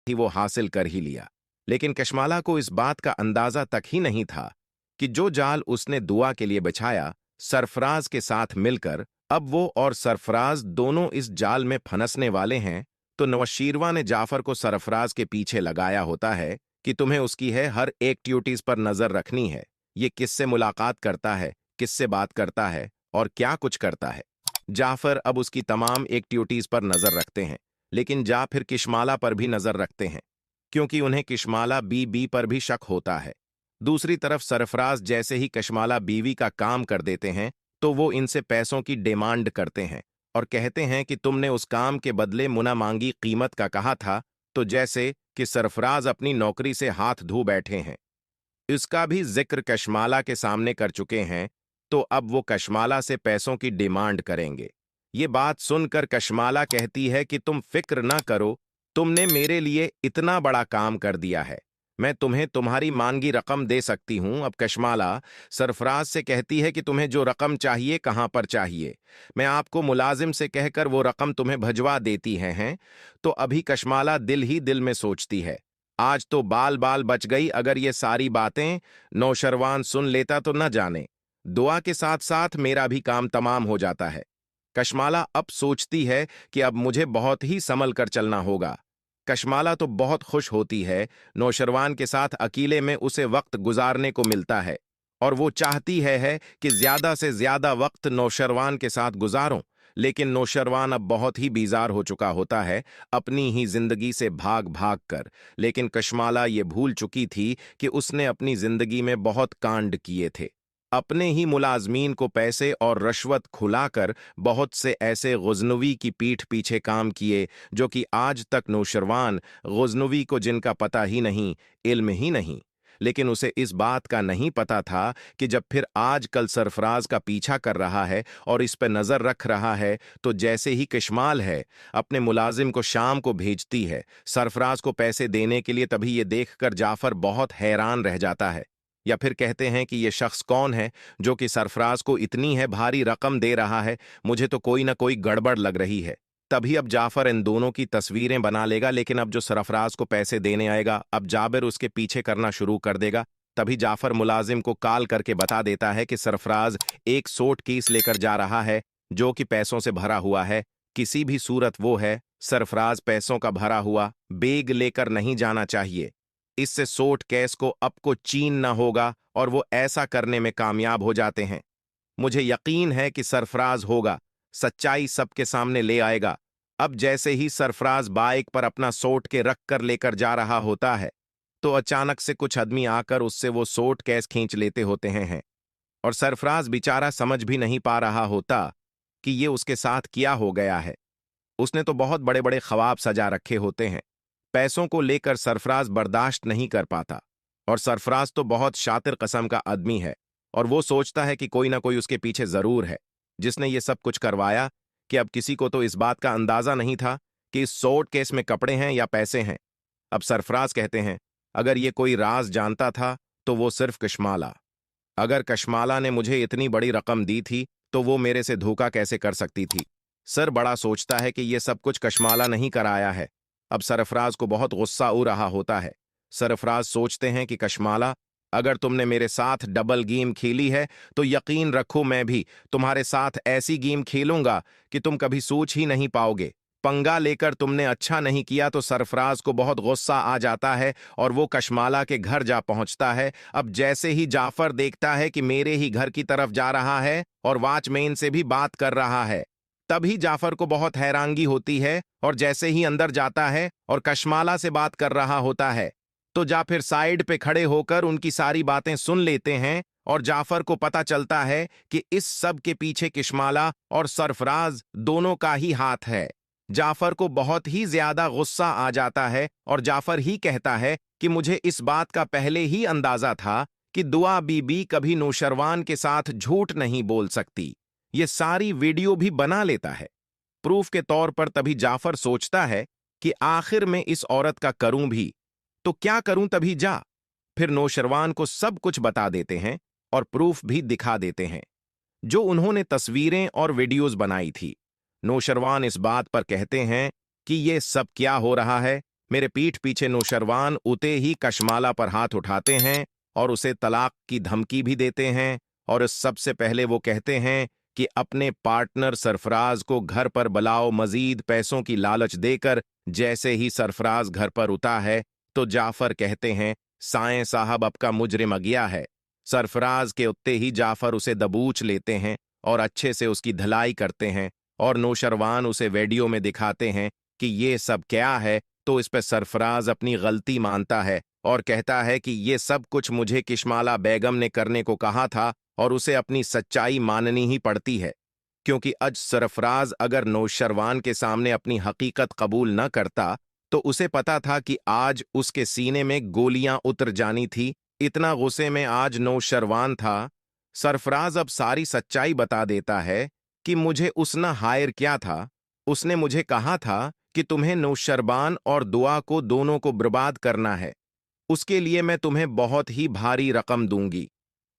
थी वो हासिल कर ही लिया। लेकिन कशमाला को इस बात का अंदाजा तक ही नहीं था कि जो जाल उसने दुआ के लिए बिछाया सरफराज के साथ मिलकर, अब वो और सरफराज दोनों इस जाल में फंसने वाले हैं। तो नौशीरवां ने जाफर को सरफराज के पीछे लगाया होता है कि तुम्हें उसकी है हर एक्टिविटीज पर नजर रखनी है, ये किससे मुलाकात करता है, किससे बात करता है और क्या कुछ करता है। जाफर अब उसकी तमाम एक्टिविटीज पर नजर रखते हैं, लेकिन जा फिर किशमाला पर भी नजर रखते हैं, क्योंकि उन्हें किशमाला बीबी पर भी शक होता है। दूसरी तरफ सरफराज जैसे ही कशमाला बीवी का काम कर देते हैं तो वो इनसे पैसों की डिमांड करते हैं और कहते हैं कि तुमने उस काम के बदले मुना मांगी कीमत का कहा था। तो जैसे कि सरफराज अपनी नौकरी से हाथ धो बैठे हैं। इसका भी जिक्र कशमाला के सामने कर चुके हैं, तो अब वो कशमाला से पैसों की डिमांड करेंगे। ये बात सुनकर कशमाला कहती है कि तुम फिक्र ना करो, तुमने मेरे लिए इतना बड़ा काम कर दिया है, मैं तुम्हें तुम्हारी मांगी रकम दे सकती हूं। अब कशमाला सरफराज से कहती है कि तुम्हें जो रकम चाहिए कहां पर चाहिए, मैं आपको मुलाजिम से कहकर वो रकम तुम्हें भजवा देती हैं। तो अभी कशमाला दिल ही दिल में सोचती है, आज तो बाल बाल बच गई, अगर ये सारी बातें नौशरवान सुन लेता तो न जाने दुआ के साथ साथ मेरा भी काम तमाम हो जाता है। कशमाला अब सोचती है कि अब मुझे बहुत ही संभल कर चलना होगा। कशमाला तो बहुत खुश होती है, नौशरवान के साथ अकेले में उसे वक्त गुजारने को मिलता है और वो चाहती है कि ज्यादा से ज्यादा वक्त नौशरवान के साथ गुजारूं। लेकिन नौशरवान अब बहुत ही बीजार हो चुका होता है अपनी ही जिंदगी से भाग भाग कर। लेकिन कशमाला ये भूल चुकी थी कि उसने अपनी जिंदगी में बहुत कांड किए थे, अपने ही मुलाजमीन को पैसे और रश्वत खुलाकर बहुत से ऐसे गजनवी की पीठ पीछे काम किए जो कि आज तक नौशरवान गजनवी को जिनका पता ही नहीं, इल्म ही नहीं। लेकिन उसे इस बात का नहीं पता था कि जब फिर आज कल सरफराज का पीछा कर रहा है और इस पर नजर रख रहा है, तो जैसे ही कशमाल है अपने मुलाजिम को शाम को भेजती है सरफराज को पैसे देने के लिए, तभी ये देखकर जाफर बहुत हैरान रह जाता है। या फिर कहते हैं कि ये शख्स कौन है जो कि सरफराज को इतनी है भारी रकम दे रहा है, मुझे तो कोई ना कोई गड़बड़ लग रही है। तभी अब जाफर इन दोनों की तस्वीरें बना लेगा, लेकिन अब जो सरफराज को पैसे देने आएगा अब जाबिर उसके पीछे करना शुरू कर देगा। तभी जाफर मुलाजिम को कॉल करके बता देता है कि सरफराज एक सूट केस लेकर जा रहा है जो कि पैसों से भरा हुआ है, किसी भी सूरत वो है सरफराज पैसों का भरा हुआ बेग लेकर नहीं जाना चाहिए, इससे सोट केस को अब को चीन न होगा और वो ऐसा करने में कामयाब हो जाते हैं। मुझे यकीन है कि सरफराज होगा, सच्चाई सबके सामने ले आएगा। अब जैसे ही सरफराज बाइक पर अपना सोट के रख कर लेकर जा रहा होता है तो अचानक से कुछ आदमी आकर उससे वो सोट केस खींच लेते होते हैं और सरफराज बेचारा समझ भी नहीं पा रहा होता कि ये उसके साथ क्या हो गया है। उसने तो बहुत बड़े बड़े ख्वाब सजा रखे होते हैं, पैसों को लेकर सरफराज बर्दाश्त नहीं कर पाता। और सरफराज तो बहुत शातिर कस्म का आदमी है और वो सोचता है कि कोई ना कोई उसके पीछे जरूर है जिसने ये सब कुछ करवाया, कि अब किसी को तो इस बात का अंदाजा नहीं था कि इस सोट केस में कपड़े हैं या पैसे हैं। अब सरफराज कहते हैं अगर ये कोई राज जानता था तो वो सिर्फ कशमाला। अगर कशमाला ने मुझे इतनी बड़ी रकम दी थी तो वो मेरे से धोखा कैसे कर सकती थी। सर बड़ा सोचता है कि ये सब कुछ कशमाला नहीं कराया है। अब सरफराज को बहुत गुस्सा हो रहा होता है। सरफराज सोचते हैं कि कशमाला, अगर तुमने मेरे साथ डबल गेम खेली है तो यकीन रखो मैं भी तुम्हारे साथ ऐसी गेम खेलूंगा कि तुम कभी सोच ही नहीं पाओगे। पंगा लेकर तुमने अच्छा नहीं किया। तो सरफराज को बहुत गुस्सा आ जाता है और वो कशमाला के घर जा पहुंचता है। अब जैसे ही जाफर देखता है कि मेरे ही घर की तरफ जा रहा है और वॉचमैन से भी बात कर रहा है, तभी जाफर को बहुत हैरानगी होती है और जैसे ही अंदर जाता है और कशमाला से बात कर रहा होता है तो जाफर साइड पे खड़े होकर उनकी सारी बातें सुन लेते हैं और जाफर को पता चलता है कि इस सब के पीछे कशमाला और सरफराज दोनों का ही हाथ है। जाफर को बहुत ही ज्यादा गुस्सा आ जाता है और जाफर ही कहता है कि मुझे इस बात का पहले ही अंदाजा था कि दुआ बीबी कभी नौशरवान के साथ झूठ नहीं बोल सकती। ये सारी वीडियो भी बना लेता है प्रूफ के तौर पर। तभी जाफर सोचता है कि आखिर में इस औरत का करूं भी तो क्या करूं। तभी जा फिर नौशरवान को सब कुछ बता देते हैं और प्रूफ भी दिखा देते हैं जो उन्होंने तस्वीरें और वीडियोस बनाई थी। नौशरवान इस बात पर कहते हैं कि ये सब क्या हो रहा है, मेरे पीठ पीछे नौशरवान उते ही कशमाला पर हाथ उठाते हैं और उसे तलाक की धमकी भी देते हैं। और इस सबसे पहले वो कहते हैं कि अपने पार्टनर सरफराज को घर पर बुलाओ, मजीद पैसों की लालच देकर। जैसे ही सरफराज घर पर उता है तो जाफर कहते हैं, साएं साहब आपका मुजरिम आ गया है। सरफराज के उत्ते ही जाफर उसे दबूच लेते हैं और अच्छे से उसकी धलाई करते हैं और नौशरवान उसे वीडियो में दिखाते हैं कि ये सब क्या है। तो इस पर सरफराज अपनी गलती मानता है और कहता है कि ये सब कुछ मुझे किशमाला बेगम ने करने को कहा था और उसे अपनी सच्चाई माननी ही पड़ती है, क्योंकि आज सरफराज अगर नौशरवान के सामने अपनी हकीकत कबूल न करता तो उसे पता था कि आज उसके सीने में गोलियां उतर जानी थी। इतना गुस्से में आज नौशरवान था। सरफराज अब सारी सच्चाई बता देता है कि मुझे उसने हायर किया था। उसने मुझे कहा था कि तुम्हें नौशरबान और दुआ को दोनों को बर्बाद करना है, उसके लिए मैं तुम्हें बहुत ही भारी रकम दूंगी।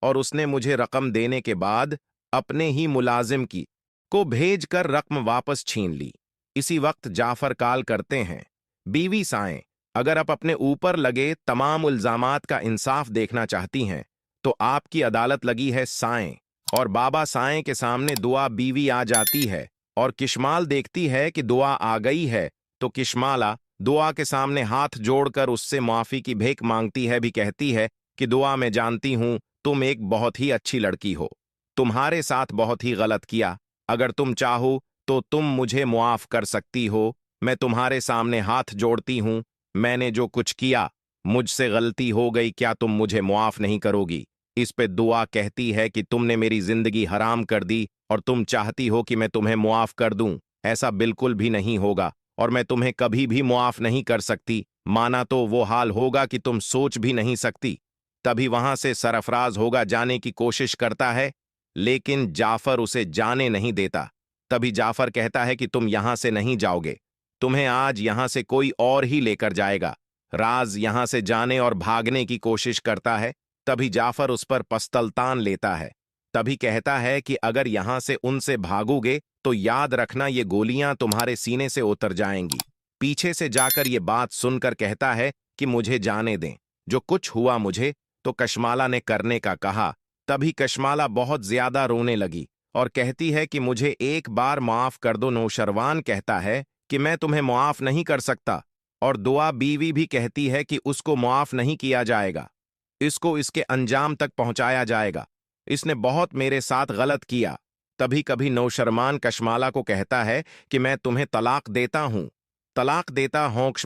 और उसने मुझे रकम देने के बाद अपने ही मुलाजिम की को भेजकर रकम वापस छीन ली। इसी वक्त जाफर कॉल करते हैं, बीवी साएं, अगर आप अपने ऊपर लगे तमाम इल्जामात का इंसाफ देखना चाहती हैं तो आपकी अदालत लगी है साएं। और बाबा साएं के सामने दुआ बीवी आ जाती है और किशमाल देखती है कि दुआ आ गई है तो किशमाला दुआ के सामने हाथ जोड़कर उससे माफी की भीख मांगती है, भी कहती है कि दुआ मैं जानती हूं तुम एक बहुत ही अच्छी लड़की हो, तुम्हारे साथ बहुत ही गलत किया, अगर तुम चाहो तो तुम मुझे मुआफ कर सकती हो। मैं तुम्हारे सामने हाथ जोड़ती हूं, मैंने जो कुछ किया मुझसे गलती हो गई, क्या तुम मुझे मुआफ नहीं करोगी? इस पे दुआ कहती है कि तुमने मेरी जिंदगी हराम कर दी और तुम चाहती हो कि मैं तुम्हें मुआफ कर दूं। ऐसा बिल्कुल भी नहीं होगा और मैं तुम्हें कभी भी मुआफ नहीं कर सकती। माना तो वो हाल होगा कि तुम सोच भी नहीं सकती। तभी वहां से सरफराज होगा जाने की कोशिश करता है, लेकिन जाफर उसे जाने नहीं देता। तभी जाफर कहता है कि तुम यहां से नहीं जाओगे, तुम्हें आज यहां से कोई और ही लेकर जाएगा। राज यहां से जाने और भागने की कोशिश करता है। तभी जाफर उस पर पस्तलतान लेता है। तभी कहता है कि अगर यहां से उनसे भागोगे तो याद रखना ये गोलियां तुम्हारे सीने से उतर जाएंगी। पीछे से जाकर ये बात सुनकर कहता है कि मुझे जाने दें, जो कुछ हुआ मुझे तो कशमाला ने करने का कहा। तभी कशमाला बहुत ज्यादा रोने लगी और कहती है कि मुझे एक बार माफ कर दो। नौशरवान कहता है कि मैं तुम्हें मुआफ नहीं कर सकता और दुआ बीवी भी कहती है कि उसको मुआफ नहीं किया जाएगा, इसको इसके अंजाम तक पहुंचाया जाएगा, इसने बहुत मेरे साथ गलत किया। तभी कभी नौशरमान कशमाला को कहता है कि मैं तुम्हें तलाक देता हूं